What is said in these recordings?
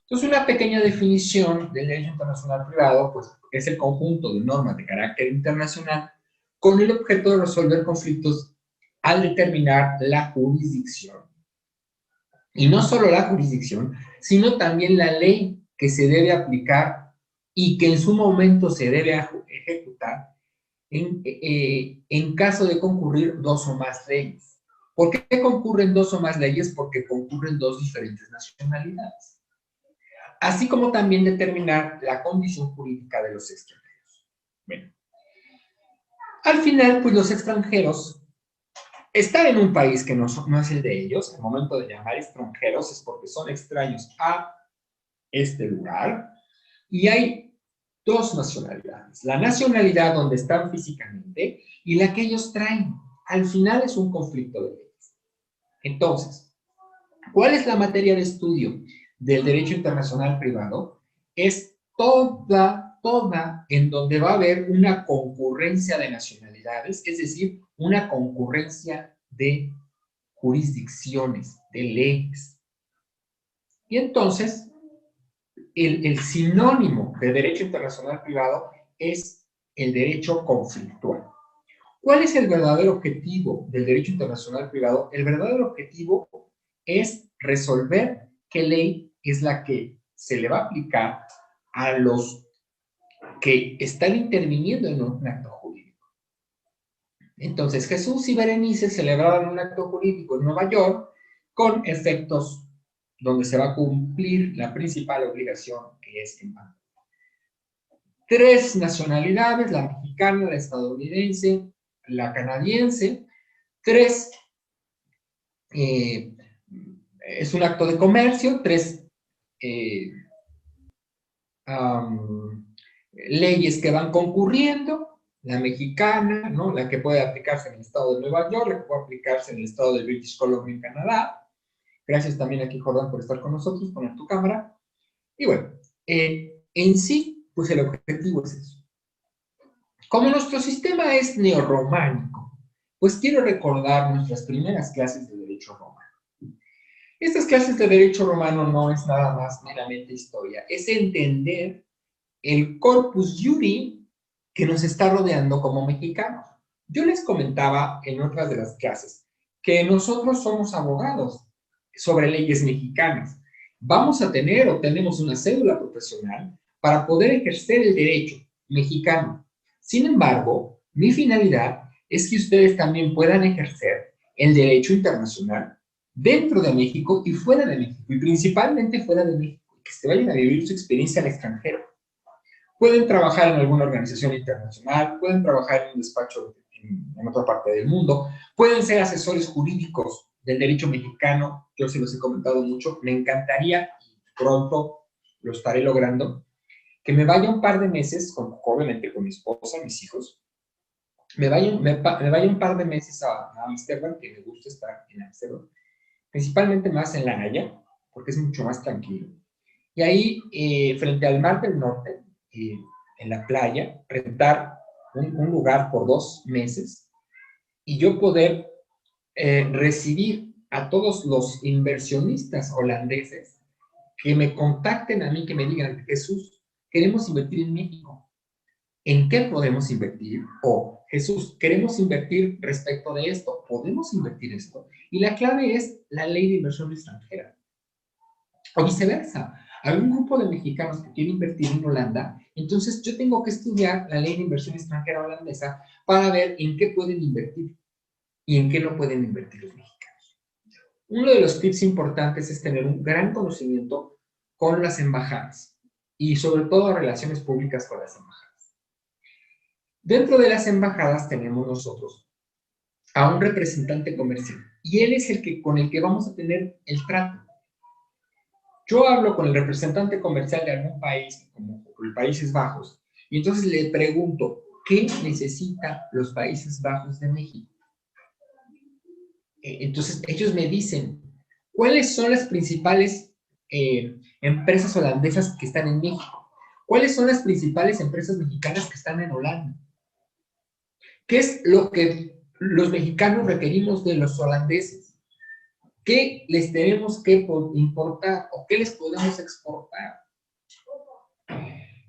Entonces, una pequeña definición del derecho internacional privado, pues, es el conjunto de normas de carácter internacional con el objeto de resolver conflictos al determinar la jurisdicción. Y no solo la jurisdicción, sino también la ley que se debe aplicar y que en su momento se debe ejecutar en caso de concurrir dos o más leyes. ¿Por qué concurren dos o más leyes? Porque concurren dos diferentes nacionalidades. Así como también determinar la condición jurídica de los extranjeros. Bueno, al final, pues los extranjeros están en un país que no es el de ellos. El momento de llamar extranjeros es porque son extraños a este lugar. Y hay dos nacionalidades. La nacionalidad donde están físicamente y la que ellos traen. Al final es un conflicto de leyes. Entonces, ¿cuál es la materia de estudio del derecho internacional privado? Es toda en donde va a haber una concurrencia de nacionalidades, es decir, una concurrencia de jurisdicciones, de leyes. Y entonces, el sinónimo de derecho internacional privado es el derecho conflictual. ¿Cuál es el verdadero objetivo del derecho internacional privado? El verdadero objetivo es resolver qué ley es la que se le va a aplicar a los que están interviniendo en un acto jurídico. Entonces, Jesús y Berenice celebraban un acto jurídico en Nueva York con efectos donde se va a cumplir la principal obligación, que es en Panamá. Tres nacionalidades, la mexicana, la estadounidense, la canadiense. Tres, es un acto de comercio. Tres, leyes que van concurriendo, la mexicana, ¿no? La que puede aplicarse en el estado de Nueva York, la que puede aplicarse en el estado de British Columbia en Canadá. Gracias también aquí, Jordán, por estar con nosotros, poner tu cámara. Y bueno, en sí, pues el objetivo es eso. Como nuestro sistema es neorrománico, pues quiero recordar nuestras primeras clases de Derecho Romano. Estas clases de Derecho Romano no es nada más meramente historia, es entender el corpus iuri que nos está rodeando como mexicanos. Yo les comentaba en otras de las clases que nosotros somos abogados sobre leyes mexicanas. Vamos a tener o tenemos una cédula profesional para poder ejercer el derecho mexicano. Sin embargo, mi finalidad es que ustedes también puedan ejercer el derecho internacional dentro de México y fuera de México, y principalmente fuera de México, que se vayan a vivir su experiencia al extranjero. Pueden trabajar en alguna organización internacional, pueden trabajar en un despacho en otra parte del mundo, pueden ser asesores jurídicos del derecho mexicano. Yo se los he comentado mucho, me encantaría, y pronto lo estaré logrando, que me vaya un par de meses, obviamente con mi esposa, mis hijos, me vaya un par de meses a Ámsterdam, que me gusta estar en Ámsterdam, principalmente más en La Haya, porque es mucho más tranquilo. Y ahí, frente al Mar del Norte, en la playa, rentar un lugar por 2 meses y yo poder recibir a todos los inversionistas holandeses que me contacten a mí, que me digan: Jesús, queremos invertir en México. ¿En qué podemos invertir? O Jesús, queremos invertir respecto de esto. ¿Podemos invertir esto? Y la clave es la ley de inversión extranjera. O viceversa. Hay un grupo de mexicanos que quiere invertir en Holanda, entonces yo tengo que estudiar la ley de inversión extranjera holandesa para ver en qué pueden invertir y en qué no pueden invertir los mexicanos. Uno de los tips importantes es tener un gran conocimiento con las embajadas y sobre todo relaciones públicas con las embajadas. Dentro de las embajadas tenemos nosotros a un representante comercial y él es con el que vamos a tener el trato. Yo hablo con el representante comercial de algún país, como los Países Bajos, y entonces le pregunto: ¿qué necesitan los Países Bajos de México? Entonces ellos me dicen: ¿cuáles son las principales empresas holandesas que están en México? ¿Cuáles son las principales empresas mexicanas que están en Holanda? ¿Qué es lo que los mexicanos requerimos de los holandeses? ¿Qué les tenemos que importar o qué les podemos exportar?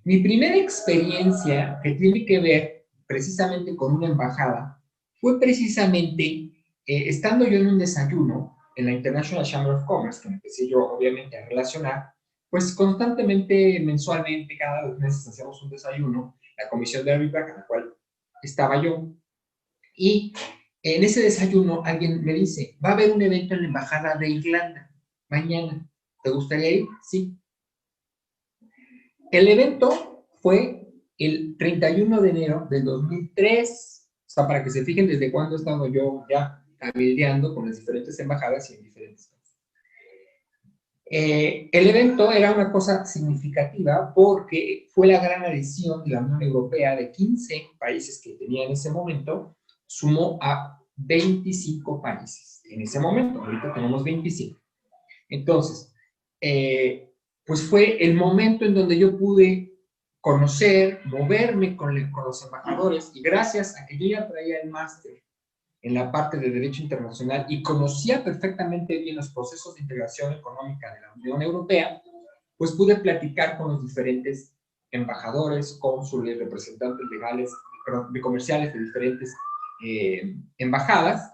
Mi primera experiencia que tiene que ver precisamente con una embajada fue precisamente estando yo en un desayuno en la International Chamber of Commerce, que me empecé yo obviamente a relacionar, pues constantemente, mensualmente, cada 2 meses hacíamos un desayuno, la comisión de arbitraje, en la cual estaba yo, y en ese desayuno alguien me dice, va a haber un evento en la embajada de Irlanda mañana, ¿te gustaría ir? Sí. El evento fue el 31 de enero del 2003, o sea, para que se fijen desde cuándo he estado yo ya cabildeando con las diferentes embajadas y en diferentes países. El evento era una cosa significativa porque fue la gran adhesión de la Unión Europea de 15 países que tenía en ese momento, sumó a 25 países en ese momento, ahorita tenemos 25. Entonces, pues fue el momento en donde yo pude conocer, moverme con los embajadores, y gracias a que yo ya traía el máster en la parte de Derecho Internacional y conocía perfectamente bien los procesos de integración económica de la Unión Europea, pues pude platicar con los diferentes embajadores, cónsules, representantes legales, de comerciales de diferentes embajadas,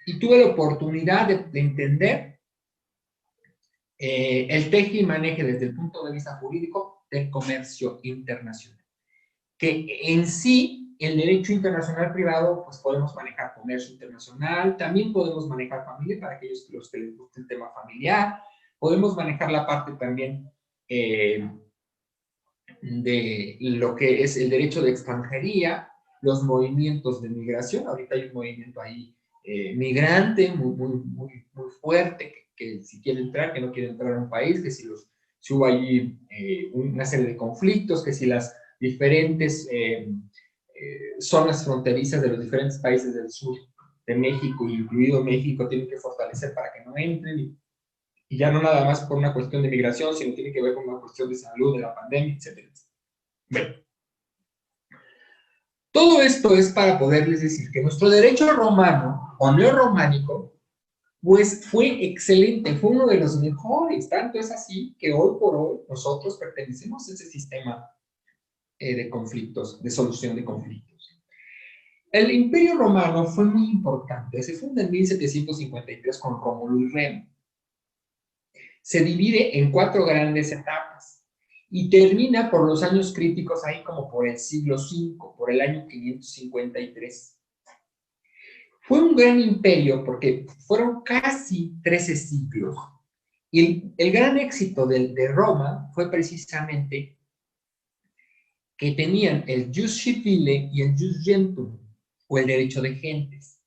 y tuve la oportunidad de entender el teje y maneje desde el punto de vista jurídico del comercio internacional. Que en sí, el derecho internacional privado, pues podemos manejar comercio internacional, también podemos manejar familia para aquellos los que les guste el tema familiar, podemos manejar la parte también de lo que es el derecho de extranjería, los movimientos de migración. Ahorita hay un movimiento ahí migrante muy fuerte, que si quiere entrar, que no quiere entrar a un país, que si hubo allí una serie de conflictos, que si las diferentes zonas fronterizas de los diferentes países del sur de México, incluido México, tienen que fortalecer para que no entren, y ya no nada más por una cuestión de migración, sino tiene que ver con una cuestión de salud, de la pandemia, etcétera. Bueno, todo esto es para poderles decir que nuestro derecho romano o neorrománico, pues fue excelente, fue uno de los mejores. Tanto es así que hoy por hoy nosotros pertenecemos a ese sistema de conflictos, de solución de conflictos. El Imperio Romano fue muy importante, se funda en 1753 con Rómulo y Remo. Se divide en 4 grandes etapas y termina por los años críticos ahí como por el siglo V, por el año 553. Fue un gran imperio porque fueron casi 13 siglos. Y el gran éxito de Roma fue precisamente que tenían el jus civile y el jus gentum, o el derecho de gentes.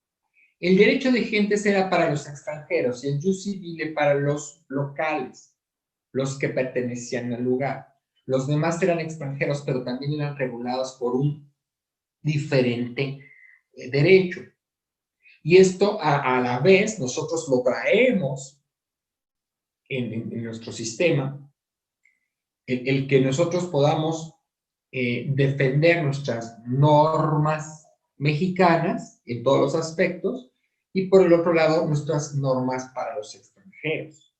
El derecho de gentes era para los extranjeros y el jus civile para los locales, los que pertenecían al lugar. Los demás eran extranjeros, pero también eran regulados por un diferente derecho. Y esto a la vez nosotros lo traemos en nuestro sistema, el que nosotros podamos defender nuestras normas mexicanas en todos los aspectos, y por el otro lado nuestras normas para los extranjeros.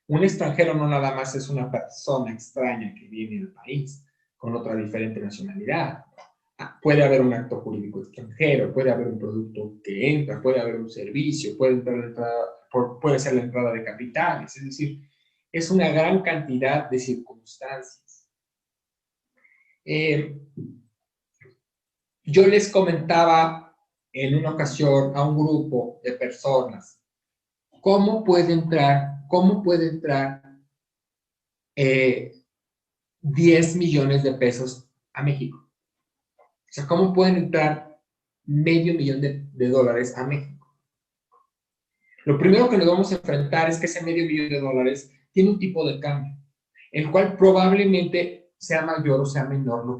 Un extranjero no nada más es una persona extraña que viene al país con otra diferente nacionalidad. Puede haber un acto jurídico extranjero, puede haber un producto que entra, puede haber un servicio, puede ser la entrada de capitales, es decir, es una gran cantidad de circunstancias. Yo les comentaba en una ocasión a un grupo de personas cómo puede entrar 10 millones de pesos a México. O sea, ¿cómo pueden entrar $500,000 a México? Lo primero que nos vamos a enfrentar es que ese $500,000 tiene un tipo de cambio, el cual probablemente sea mayor o sea menor lo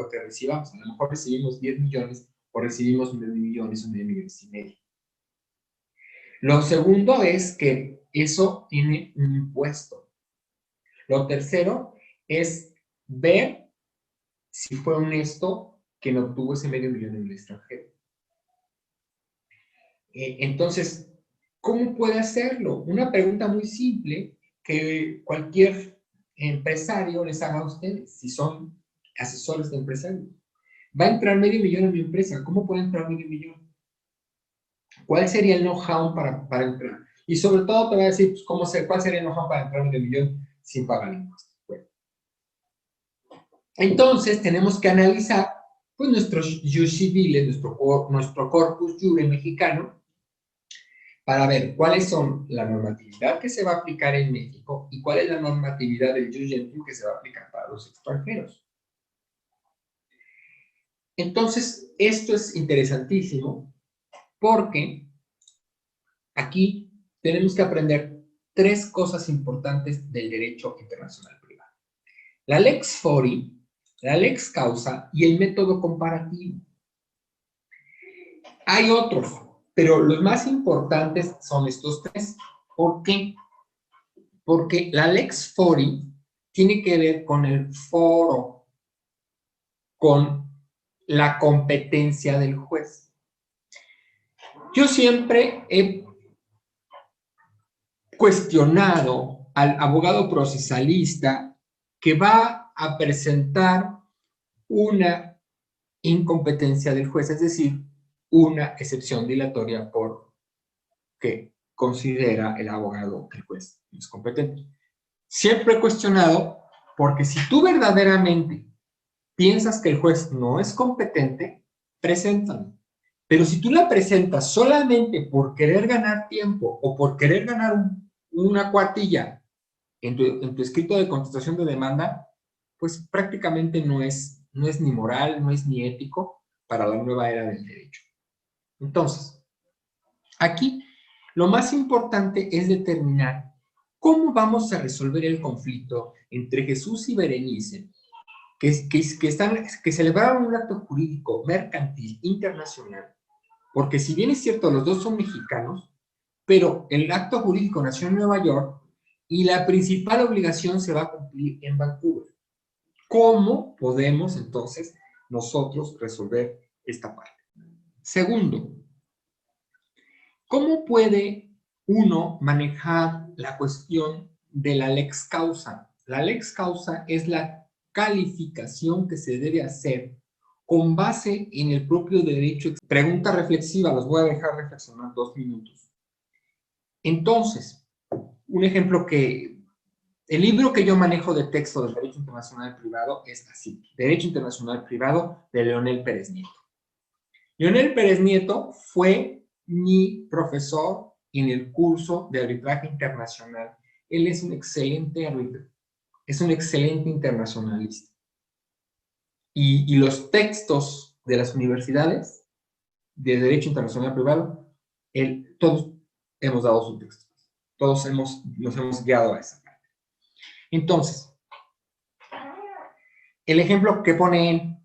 que recibamos. A lo mejor recibimos 10 millones o recibimos 9 millones o 9 millones y medio. Lo segundo es que eso tiene un impuesto. Lo tercero es ver si fue honesto que no obtuvo ese $500,000 en el extranjero. Entonces, ¿cómo puede hacerlo? Una pregunta muy simple que cualquier empresario les haga a ustedes, si son asesores de empresarios. Va a entrar $500,000 en mi empresa. ¿Cómo puede entrar $500,000? ¿Cuál sería el know-how para entrar? Y sobre todo te voy a decir, pues, cuál sería el know-how para entrar $500,000 sin pagar impuestos. Bueno. Entonces, tenemos que analizar pues, nuestros jus civiles, nuestro corpus jure mexicano, para ver cuáles son la normatividad que se va a aplicar en México y cuál es la normatividad del jus gentium que se va a aplicar para los extranjeros. Entonces, esto es interesantísimo porque aquí tenemos que aprender 3 cosas importantes del derecho internacional privado. La lex fori, la lex causa y el método comparativo. Hay otros, pero los más importantes son estos 3. ¿Por qué? Porque la lex fori tiene que ver con el foro, con la competencia del juez. Yo siempre he cuestionado al abogado procesalista que va a presentar una incompetencia del juez, es decir, una excepción dilatoria por que considera el abogado que el juez no es competente. Siempre he cuestionado porque si tú verdaderamente piensas que el juez no es competente, preséntalo. Pero si tú la presentas solamente por querer ganar tiempo o por querer ganar una cuartilla en tu escrito de contestación de demanda, pues prácticamente no es ni moral, no es ni ético para la nueva era del derecho. Entonces, aquí lo más importante es determinar cómo vamos a resolver el conflicto entre Jesús y Berenice, que celebraron un acto jurídico mercantil internacional, porque si bien es cierto, los dos son mexicanos, pero el acto jurídico nació en Nueva York y la principal obligación se va a cumplir en Vancouver. ¿Cómo podemos entonces nosotros resolver esta parte? Segundo, ¿cómo puede uno manejar la cuestión de la lex causa? La lex causa es la calificación que se debe hacer con base en el propio derecho. Pregunta reflexiva, los voy a dejar reflexionar 2 minutos. Entonces, un ejemplo el libro que yo manejo de texto del Derecho Internacional Privado es así, Derecho Internacional Privado de Leonel Pérez Nieto. Leonel Pérez Nieto fue mi profesor en el curso de arbitraje internacional. Él es un excelente árbitro, es un excelente internacionalista. Y los textos de las universidades de Derecho Internacional Privado, todos hemos dado su texto. Todos nos hemos guiado a esa parte. Entonces, el ejemplo que pone él,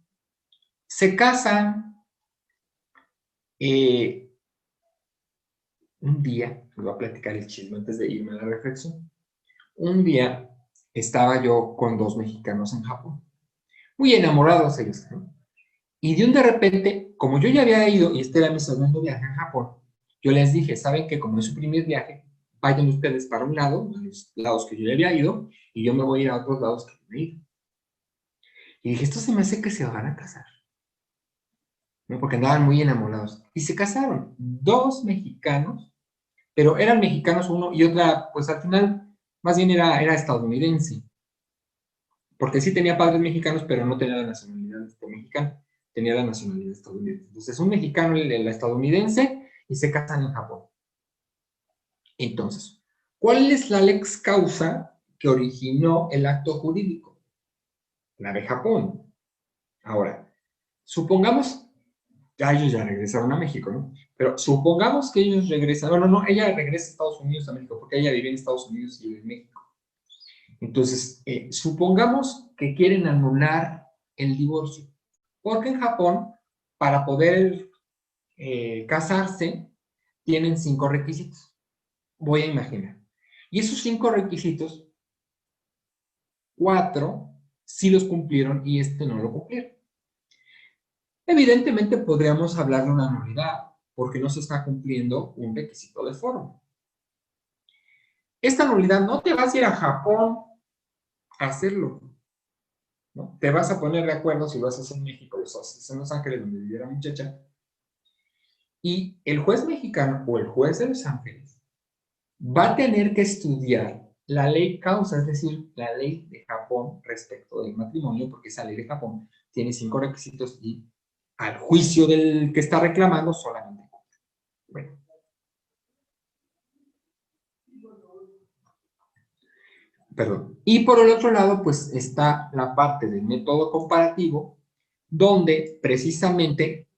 se casan un día, les voy a platicar el chisme antes de irme a la reflexión. Un día estaba yo con 2 mexicanos en Japón, muy enamorados ellos, ¿no? Y de repente, como yo ya había ido, y este era mi segundo viaje en Japón, yo les dije, ¿saben qué? Como es su primer viaje, vayan ustedes para un lado, a los lados que yo ya había ido, y yo me voy a ir a otros lados que yo no he ido. Y dije, esto se me hace que se van a casar, ¿no? Porque andaban muy enamorados. Y se casaron, 2 mexicanos, pero eran mexicanos uno y otra, pues al final, más bien era estadounidense. Porque sí tenía padres mexicanos, pero no tenía la nacionalidad mexicana, tenía la nacionalidad estadounidense. Entonces, un mexicano y la estadounidense, y se casan en Japón. Entonces, ¿cuál es la lex causa que originó el acto jurídico? La de Japón. Ahora, supongamos, ya ellos ya regresaron a México, ¿no? Pero supongamos que ellos regresan, no, ella regresa a Estados Unidos a México, porque ella vivía en Estados Unidos y en México. Entonces, supongamos que quieren anular el divorcio, porque en Japón, para poder casarse, tienen 5 requisitos. Voy a imaginar. Y esos 5 requisitos, 4 sí los cumplieron y no lo cumplieron. Evidentemente podríamos hablar de una nulidad, porque no se está cumpliendo un requisito de forma. Esta nulidad, no te vas a ir a Japón hacerlo, ¿no? Te vas a poner de acuerdo si lo haces en México, lo haces en Los Ángeles, donde vivía la muchacha, y el juez mexicano o el juez de Los Ángeles va a tener que estudiar la ley causa, es decir, la ley de Japón respecto del matrimonio, porque esa ley de Japón tiene 5 requisitos y al juicio del que está reclamando solamente 4. Bueno. Perdón. Y por el otro lado, pues está la parte del método comparativo, donde precisamente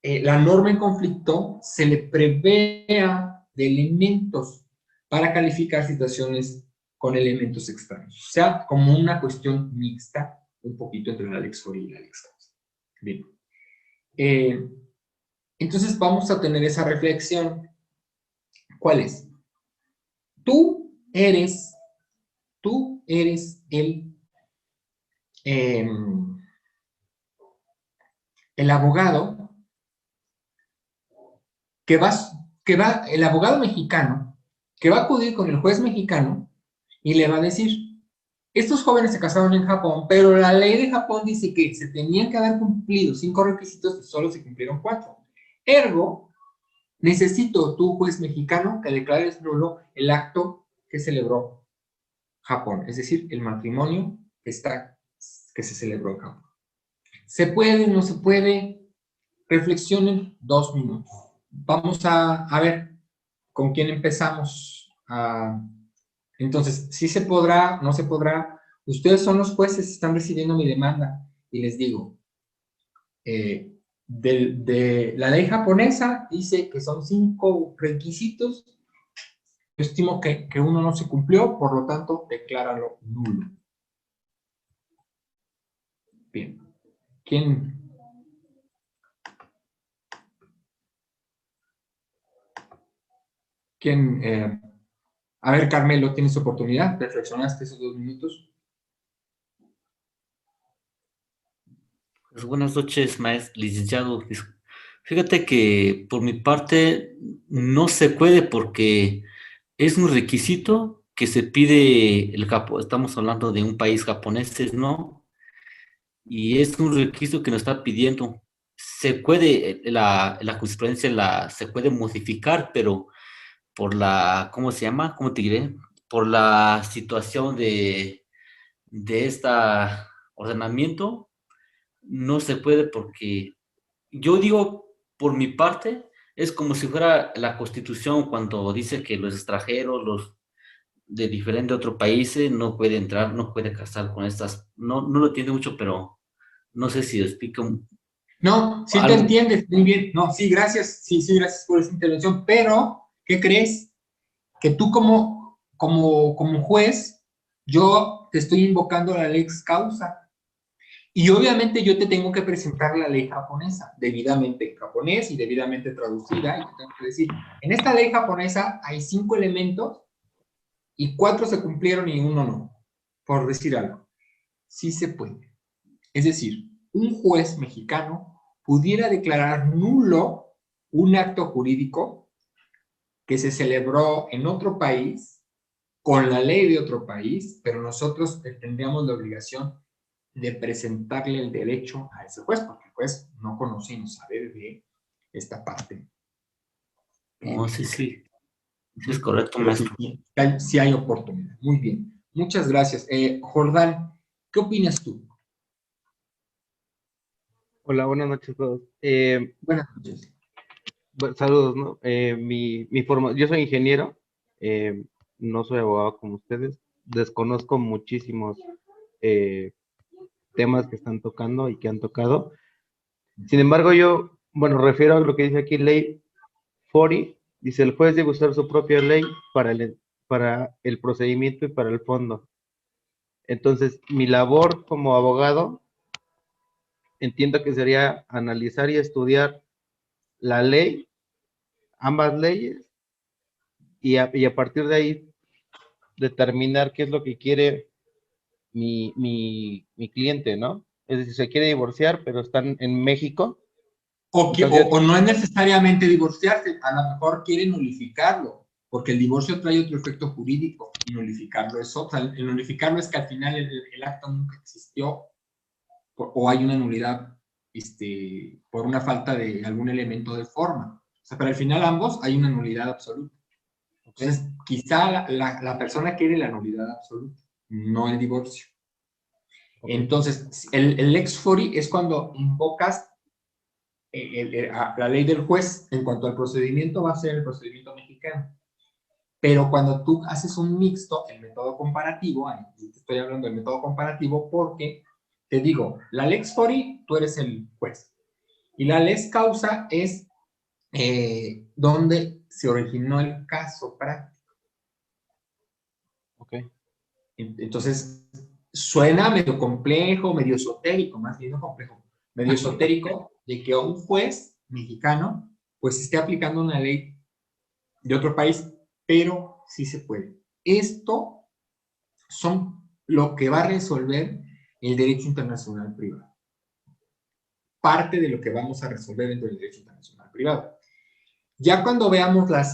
la norma en conflicto se le prevea de elementos para calificar situaciones con elementos extraños. O sea, como una cuestión mixta, un poquito entre la lex fori y la lex causa. Bien. Entonces vamos a tener esa reflexión. ¿Cuál es? Tú eres el abogado el abogado mexicano que va a acudir con el juez mexicano y le va a decir, estos jóvenes se casaron en Japón, pero la ley de Japón dice que se tenían que haber cumplido 5 requisitos y solo se cumplieron 4. Ergo, necesito tú, juez mexicano, que declares nulo el acto que celebró Japón, es decir, el matrimonio que se celebró en Japón. ¿Se puede, no se puede? Reflexionen 2 minutos. Vamos a ver con quién empezamos. Entonces, ¿sí se podrá, no se podrá? Ustedes son los jueces, están recibiendo mi demanda. Y les digo, de la ley japonesa dice que son 5 requisitos. Yo estimo que uno no se cumplió, por lo tanto, decláralo nulo. Bien. ¿Quién? A ver, Carmelo, tienes oportunidad. ¿Reflexionaste esos 2 minutos? Pues buenas noches, maestro, licenciado. Fíjate que por mi parte no se puede porque es un requisito que se pide el Japón. Estamos hablando de un país japonés, ¿no? Y es un requisito que nos está pidiendo. Se puede, la jurisprudencia se puede modificar, pero por ¿cómo se llama? ¿Cómo te diré? Por la situación de esta ordenamiento, no se puede porque yo digo, por mi parte, es como si fuera la Constitución cuando dice que los extranjeros, los de diferentes otros países, no puede entrar, no puede casar con estas, no lo entiendo mucho, pero no sé si explico No, sí te algo. entiendes, muy bien. No, sí, gracias. Sí, gracias por esa intervención. Pero, ¿qué crees? Que tú como juez, yo te estoy invocando la lex causa. Y obviamente yo te tengo que presentar la ley japonesa, debidamente en japonés y debidamente traducida. Y te tengo que decir, en esta ley japonesa hay 5 elementos y 4 se cumplieron y 1 no. Por decir algo. Sí se puede. Es decir, un juez mexicano pudiera declarar nulo un acto jurídico que se celebró en otro país, con la ley de otro país, pero nosotros tendríamos la obligación de presentarle el derecho a ese juez, porque el juez no conoce y no sabe de esta parte. Oh, sí, sí, sí es correcto, Pero sí, maestro. sí hay oportunidad. Muy bien. Muchas gracias. Jordán, ¿qué opinas tú? Hola, buenas noches a todos. Buenas noches. Saludos, ¿no? Yo soy ingeniero, no soy abogado como ustedes, desconozco muchísimos temas que están tocando y que han tocado. Sin embargo, refiero a lo que dice aquí, ley 40, dice el juez debe usar su propia ley para el procedimiento y para el fondo. Entonces, mi labor como abogado, entiendo que sería analizar y estudiar la ley, ambas leyes, y a partir de ahí determinar qué es lo que quiere mi cliente, ¿no? Es decir, se quiere divorciar, pero están en México. O Entonces, no es necesariamente divorciarse, a lo mejor quiere nulificarlo. porque el divorcio trae otro efecto jurídico, y nulificarlo es otro. El nulificarlo es que al final el acto nunca existió, o hay una nulidad por una falta de algún elemento de forma. O sea, pero al final ambos hay una nulidad absoluta. Entonces, quizá la persona quiere la nulidad absoluta, no el divorcio. Entonces, el lex fori es cuando invocas la ley del juez. En cuanto al procedimiento, va a ser el procedimiento mexicano. Pero cuando tú haces un mixto, el método comparativo, ahí te estoy hablando del método comparativo porque, te digo, la lex fori, tú eres el juez. Y la lex causa es donde se originó el caso práctico. Ok. Entonces, suena medio complejo, medio esotérico, más bien no complejo, medio esotérico, de que un juez mexicano, pues esté aplicando una ley de otro país, pero sí se puede. Esto son lo que va a resolver el derecho internacional privado. Parte de lo que vamos a resolver dentro del derecho internacional privado. Ya cuando veamos las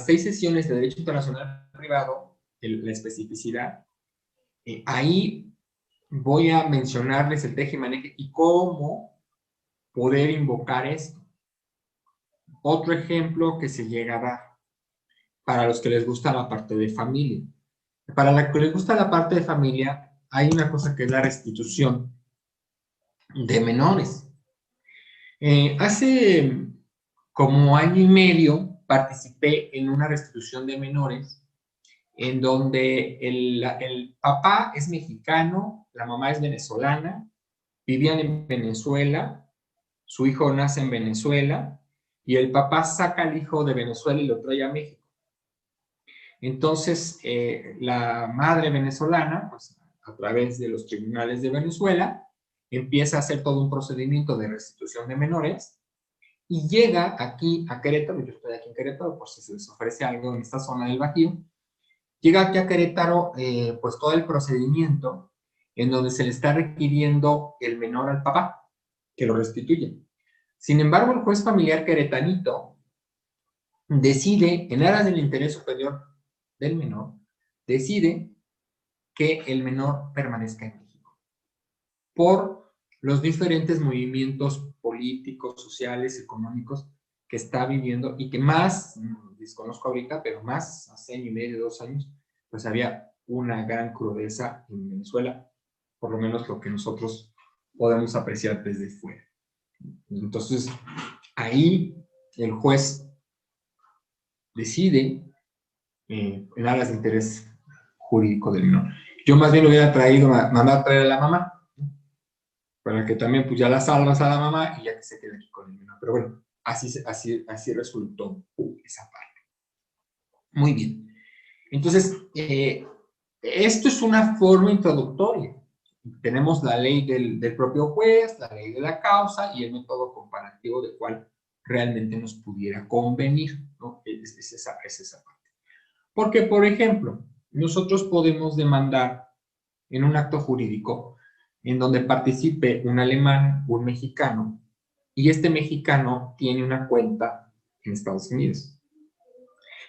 6 sesiones de derecho internacional privado, la especificidad, ahí voy a mencionarles el teje-maneje y cómo poder invocar esto. Otro ejemplo que se llega a dar para los que les gusta la parte de familia. Para los que les gusta la parte de familia, hay una cosa que es la restitución de menores. Hace como año y medio participé en una restitución de menores en donde el papá es mexicano, la mamá es venezolana, vivían en Venezuela, su hijo nace en Venezuela y el papá saca al hijo de Venezuela y lo trae a México. Entonces, la madre venezolana, pues a través de los tribunales de Venezuela, empieza a hacer todo un procedimiento de restitución de menores y llega aquí a Querétaro. Yo estoy aquí en Querétaro por si se les ofrece algo en esta zona del Bajío. Llega aquí a Querétaro, pues todo el procedimiento en donde se le está requiriendo el menor al papá, que lo restituya. Sin embargo, el juez familiar queretanito decide, en aras del interés superior del menor, decide que el menor permanezca en México por los diferentes movimientos políticos, sociales, económicos que está viviendo y que más, desconozco ahorita, pero más hace año y medio, 2 años, pues había una gran crudeza en Venezuela, por lo menos lo que nosotros podemos apreciar desde fuera. Entonces, ahí el juez decide en aras de interés jurídico del menor. Yo más bien lo hubiera mandado a traer a la mamá, para que también pues ya la salvas a la mamá y ya que se quede aquí con el menor. Pero bueno, así resultó esa parte. Muy bien. Entonces, esto es una forma introductoria. Tenemos la ley del propio juez, la ley de la causa y el método comparativo de cuál realmente nos pudiera convenir, ¿no? Es esa parte. Porque, por ejemplo, nosotros podemos demandar en un acto jurídico en donde participe un alemán, un mexicano, y este mexicano tiene una cuenta en Estados Unidos.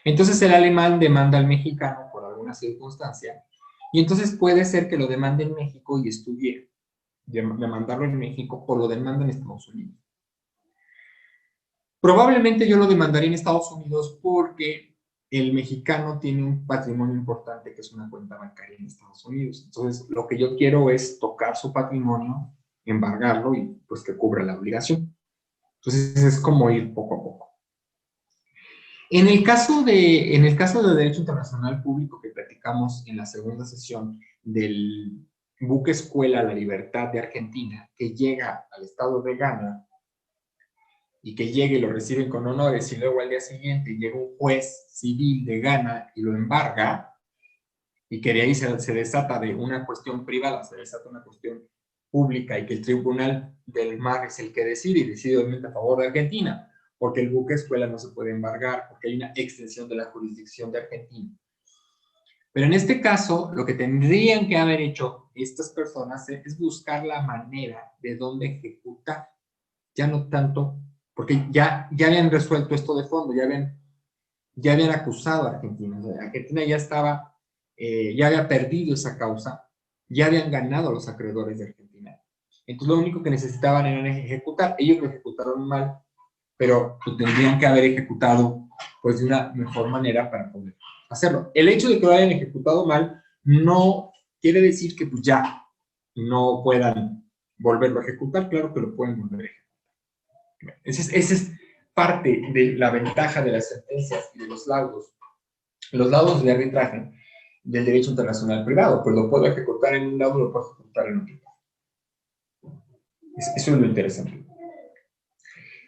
Entonces el alemán demanda al mexicano por alguna circunstancia, y entonces puede ser que lo demande en México y estudie demandarlo en México o lo demanda en Estados Unidos. Probablemente yo lo demandaría en Estados Unidos porque el mexicano tiene un patrimonio importante que es una cuenta bancaria en Estados Unidos. Entonces, lo que yo quiero es tocar su patrimonio, embargarlo y pues que cubra la obligación. Entonces, es como ir poco a poco. En el caso de derecho internacional público que platicamos en la segunda sesión del buque escuela La Libertad de Argentina, que llega al estado de Ghana, y que llegue y lo reciben con honores y luego al día siguiente llega un juez civil de Ghana y lo embarga, y que de ahí se desata de una cuestión privada, se desata una cuestión pública y que el tribunal del mar es el que decide y decide obviamente a favor de Argentina, porque el buque escuela no se puede embargar, porque hay una extensión de la jurisdicción de Argentina. Pero en este caso, lo que tendrían que haber hecho estas personas es buscar la manera de dónde ejecutar, ya no tanto porque ya habían resuelto esto de fondo, ya habían ya habían acusado a Argentina. O sea, Argentina ya estaba, ya había perdido esa causa, ya habían ganado los acreedores de Argentina. Entonces lo único que necesitaban era ejecutar. Ellos lo ejecutaron mal, pero lo tendrían que haber ejecutado pues de una mejor manera para poder hacerlo. El hecho de que lo hayan ejecutado mal no quiere decir que pues ya no puedan volverlo a ejecutar. Claro que lo pueden volver a ejecutar. Esa es parte de la ventaja de las sentencias y de los laudos de arbitraje del derecho internacional privado, pues lo puedo ejecutar en un lado, lo puedo ejecutar en otro. Eso es lo interesante.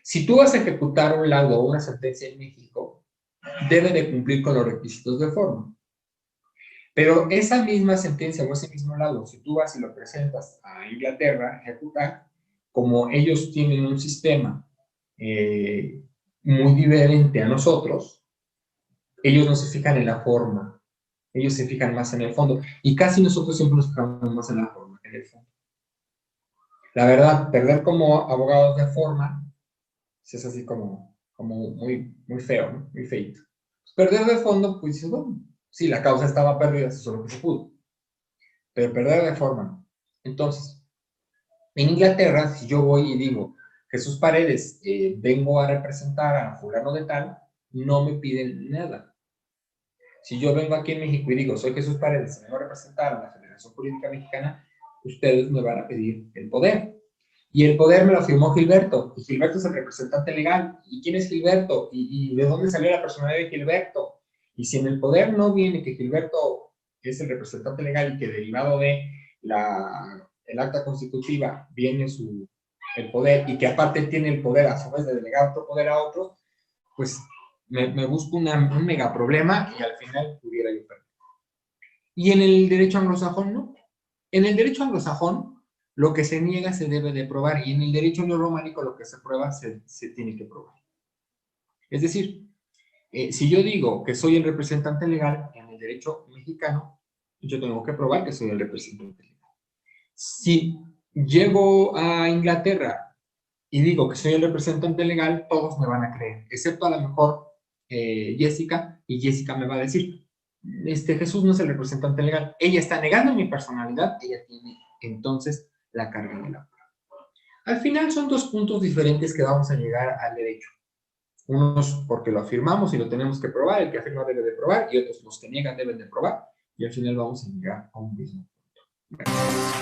Si tú vas a ejecutar un laudo o una sentencia en México, debe de cumplir con los requisitos de forma. Pero esa misma sentencia o ese mismo laudo, si tú vas y lo presentas a Inglaterra a ejecutar, como ellos tienen un sistema muy diferente a nosotros, ellos no se fijan en la forma, ellos se fijan más en el fondo. Y casi nosotros siempre nos fijamos más en la forma que en el fondo. La verdad, perder como abogados de forma es así como muy, muy feo, ¿no? Muy feito. Perder de fondo, pues dices, bueno, sí, la causa estaba perdida, eso es lo que se pudo. Pero perder de forma. Entonces, en Inglaterra, si yo voy y digo, Jesús Paredes, vengo a representar a fulano de tal, no me piden nada. Si yo vengo aquí en México y digo, soy Jesús Paredes, vengo a representar a la Federación Jurídica Mexicana, ustedes me van a pedir el poder. Y el poder me lo firmó Gilberto, y Gilberto es el representante legal. ¿Y quién es Gilberto? ¿Y de dónde salió la personalidad de Gilberto? Y si en el poder no viene que Gilberto es el representante legal y que derivado de el acta constitutiva viene el poder y que aparte tiene el poder a su vez de delegar otro poder a otros, pues me busco un mega problema y al final pudiera yo perder. Y en el derecho anglosajón no. En el derecho anglosajón lo que se niega se debe de probar y en el derecho neorrománico lo que se prueba se tiene que probar. Es decir, si yo digo que soy el representante legal en el derecho mexicano, yo tengo que probar que soy el representante legal. Si llego a Inglaterra y digo que soy el representante legal, todos me van a creer, excepto a lo mejor Jessica, y Jessica me va a decir, Jesús no es el representante legal, ella está negando mi personalidad, ella tiene entonces la carga de la prueba. Al final son dos puntos diferentes que vamos a llegar al derecho. Unos porque lo afirmamos y lo tenemos que probar, el que afirma debe de probar, y otros los que niegan deben de probar, y al final vamos a llegar a un mismo punto. Gracias.